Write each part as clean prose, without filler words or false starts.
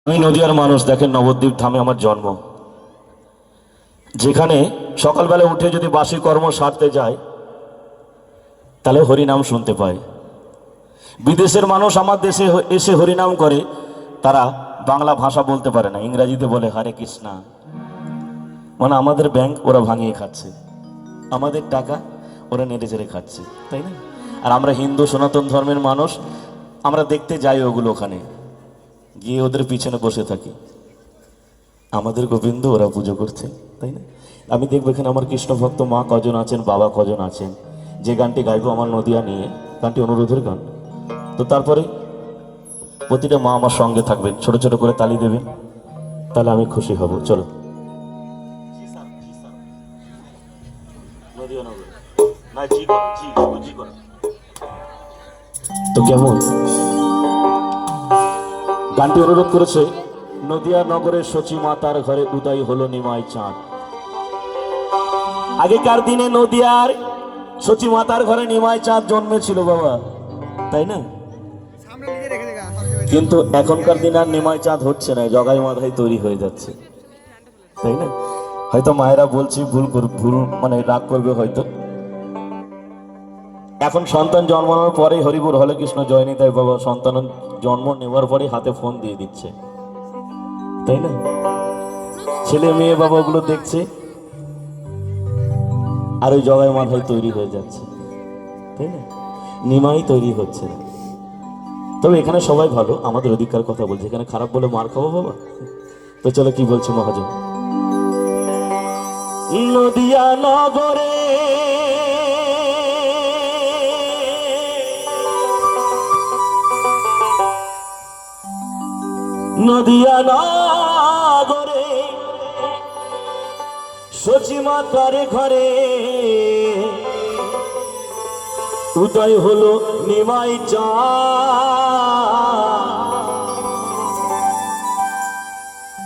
আমি নদিয়ার মানুষ। দেখেন, নবদ্বীপ ধামে আমার জন্ম, যেখানে সকালবেলা উঠে যদি বাসি কর্ম সারতে যায় তাহলে হরিনাম শুনতে পায়। বিদেশের মানুষ আমার দেশে এসে হরিনাম করে, তারা বাংলা ভাষা বলতে পারে না, ইংরাজিতে বলে হরে কৃষ্ণা। মানে আমাদের ব্যাংক ওরা ভাঙিয়ে খাচ্ছে, আমাদের টাকা ওরা নেড়ে চেড়ে খাচ্ছে, তাই না? আর আমরা হিন্দু সনাতন ধর্মের মানুষ, আমরা দেখতে যাই ওগুলো, ওখানে গিয়ে ওদের পিছনে বসে থাকি। আমাদের গোবিন্দ ওরা পুজো করছে, তাই না? আমি দেখবো এখানে আমার কৃষ্ণ ভক্ত মা কজন আছেন, বাবা কজন আছেন। যে গানটি গাইবো আমার নদিয়া নিয়ে, গানটি অনুরোধের গান। তো তারপরে প্রতিটা মা আমার সঙ্গে থাকবেন, ছোট ছোট করে তালি দেবেন, তাহলে আমি খুশি হব। চলো। তো কেমন গানটি অনুরোধ করেছে? নদিয়া নগরের সচি মাতার ঘরে উদয় হলো নিমাই চাঁদ। আগেকার দিনে নদিয়ার সচি মাতার ঘরে নিমাই চাঁদ জন্মেছিল বাবা, তাই না? কিন্তু এখনকার দিনে আর নিমাই চাঁদ হচ্ছে না, জগাই মাথায় তৈরি হয়ে যাচ্ছে, তাই না? হয়তো মায়েরা বলছি ভুল মানে রাগ করবে হয়তো। এখন সন্তান জন্মানোর পরে হরিপুর হলে কৃষ্ণ জয়নি, তাই বাবা সন্তান জন্ম নেওয়ার পরে হাতে ফোন দিয়ে দিচ্ছে, তাই না? ছেলে মেয়ে বাবা ওগুলো দেখছে আর ওই জগাই মাথায় তৈরি হয়ে যাচ্ছে, তাই না? নিমাই তৈরি হচ্ছে না। তবে এখানে সবাই ভালো, আমাদের অধিকার কথা বলছে, এখানে খারাপ বলে মার খাবো বাবা? তো চলো কি বলছে মহাজন। নদিয়া নগরে নদিয়া নগরে সচি মাতার ঘরে উদয় হলো নিমাই চাঁদ।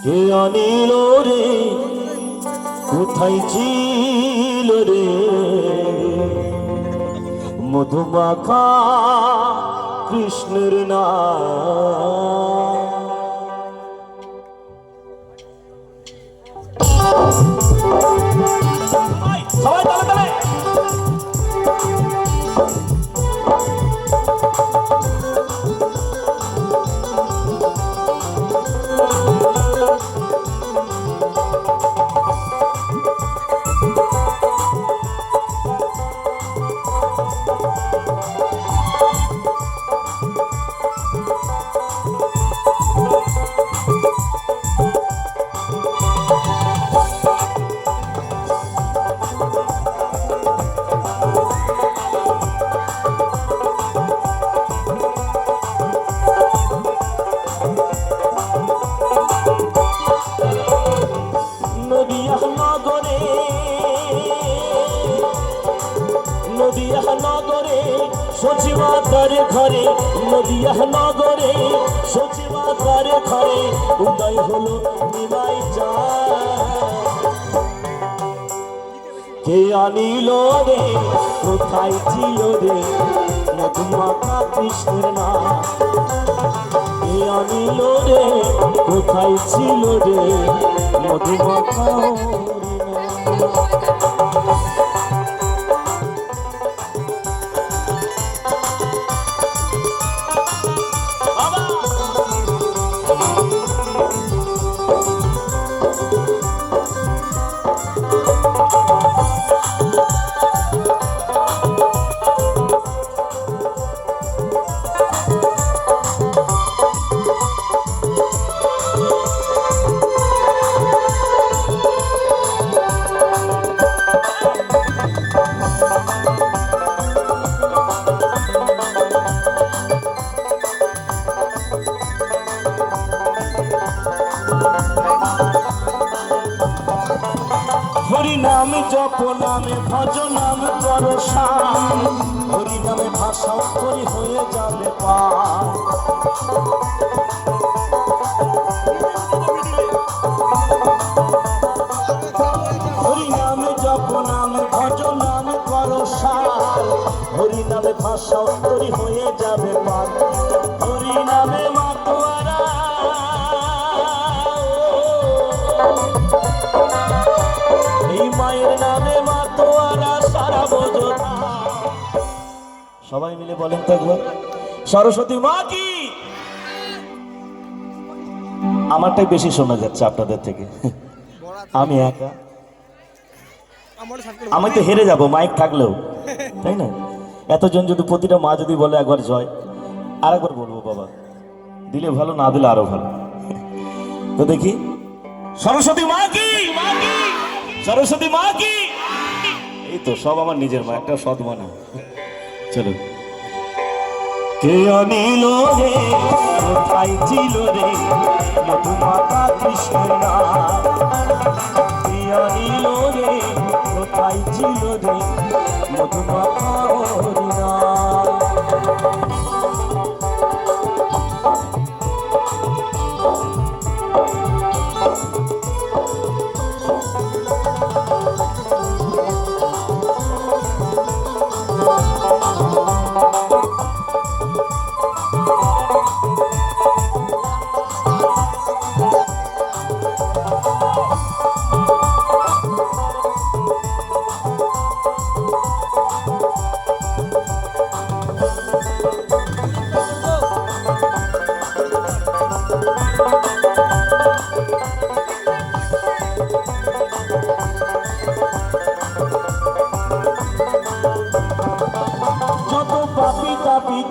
কে আনিল রে, কোথায় ছিল রে মধুমাখা কৃষ্ণের নাম। সবাই তালে তালে। নদিয়া নগরে সচি মাতার ঘরে, নদিয়া নগরে সচি মাতার ঘরে উদয় হলো নিমাই চাঁদ। কে আনিল রে, কোথায় ছিল রে মধুমাখা কৃষ্ণের নাম। কে আনিল রে, কোথায় ছিল রে মধুমাখা হরি নাম জপ নামে ভজ নাম করো শান, হরি নামে ভাষা করি হয়ে যাবে পার। হরি নামে জপ নামে ভজ নাম করো শান, হরি নামে ভাষা করি হয়ে যাবে পার। হরি নামে মাতোয়ারা সবাই মিলে বলেন তো একবার, সরস্বতী মা কি। আমারটাই বেশি শোনা যাচ্ছে আপনাদের থেকে, আমি একা, আমি তো হেরে যাব মাইক থাকলেও, তাই না? এতজন যদি প্রতিটা মা যদি বলে একবার জয়, আর একবার বলবো বাবা, দিলে ভালো, না দিলে আরো ভালো। তো দেখি, সরস্বতী মা কি, সরস্বতী মা কি। এই তো সব আমার নিজের মা, একটা সৎ মা না। চলো। কে অনিল রে কোথায় ছিল রে মধুমাতা কৃষ্ণের নাম, কে অনিল রে কোথায় ছিল রে মধুমাতা হরিনাম।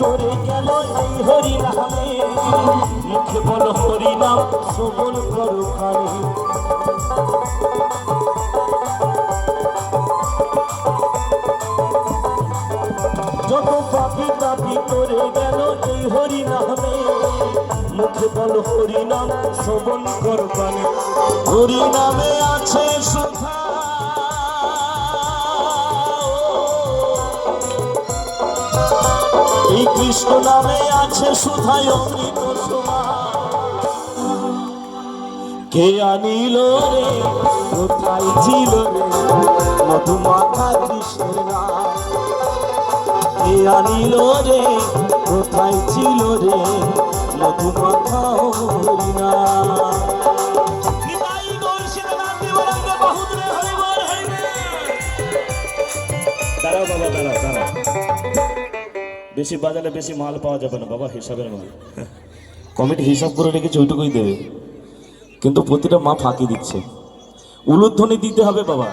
করে গেল এই হরি নামে, মুখে বলো হরি নাম শ্রবণ করো কানে। যত পাপি তাপি করে গেল এই হরি নামে, মুখে বলো হরি নাম শ্রবণ করো কানে। হরি নামে আছে সুখা, এই কৃষ্ণ নামে আছে সুধায় অমৃত সমান। কে আনিল রে কোথায় ছিল রে মধুমাতা কৃষ্ণের নাম, কে আনিল রে কোথায় ছিল রে মধুমাতা হরিনাম। দাঁড়াও বাবা, দাঁড়াও দাঁড়াও, বেশি বাজালে বেশি মাল পাওয়া যাবে না বাবা, হিসাবের মাল। কমিটি হিসাব করে রেখেছে, ওইটুকুই দেবে। কিন্তু প্রতিটা মা ফাঁকি দিচ্ছে, উলুধ্বনি দিতে হবে বাবা,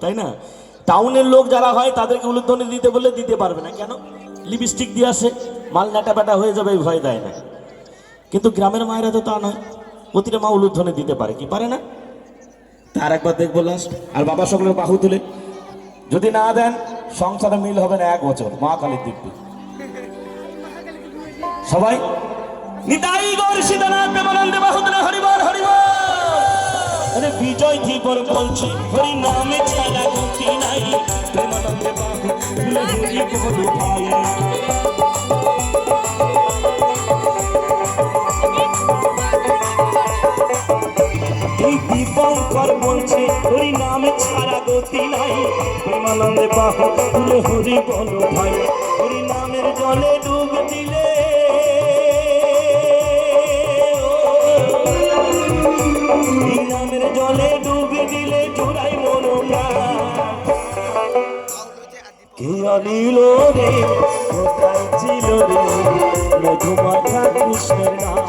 তাই না? টাউনের লোক যারা হয় তাদেরকে উলুধ্বনি দিতে বললে দিতে পারবে না, কেন? লিপস্টিক দিয়ে আসে, মাল নাটা ব্যাটা হয়ে যাবে, ভয় দেয় না। কিন্তু গ্রামের মায়েরা তো তা নয়, প্রতিটা মা উলুধ্বনি দিতে পারে, কি পারে না? তার একবার দেখবো লাস্ট। আর বাবা সকলে বাহু তুলে, যদি না দেন সংসারে মিল হবে না 1 বছর, মা কালীর দিব্যি। সবাই নিতাই গৌর সীতানাথ প্রেমানন্দে বাহুদরে হরিবল হরিবল। আরে বিজয় ধীবর বলছি হরি নামে ছাড়া গতি নাই, প্রেমানন্দে বাহুদরে হরিবল ভাই। এই দীপঙ্কর বলছে হরি নামে ছাড়া গতি নাই, প্রেমানন্দে বাহুদরে হরিবল ভাই। হরি নামের জলে ডুব দিলে, নামের জলে ডুবে দিলে চূড়াই মনোরা। কে অনিল রে কোথায় ছিল রে মধুমাতা কৃষ্ণের নাম,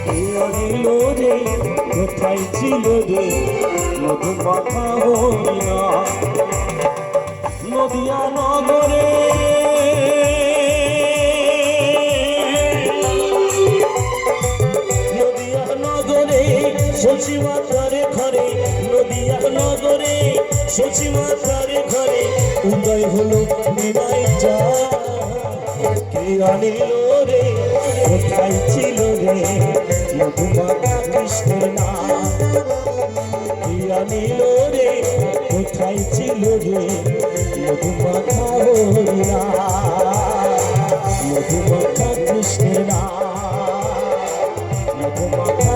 কে অনিল রে কোথায় ছিল রে মধুমাতা হরিনাম। নদিয়া নগরে শশী মাতার ঘরে, নদিয়া নগরে শশী মাতার ঘরে উদয় হলো নিমাই চা। কে আনিল রে কোথায় ছিল রে মধুমাতা কৃষ্ণের নাম, কে আনিল রে কোথায় ছিল রে মধুমাতা হরিনাম। মধুমাতা কৃষ্ণের নাম, মধুমাতা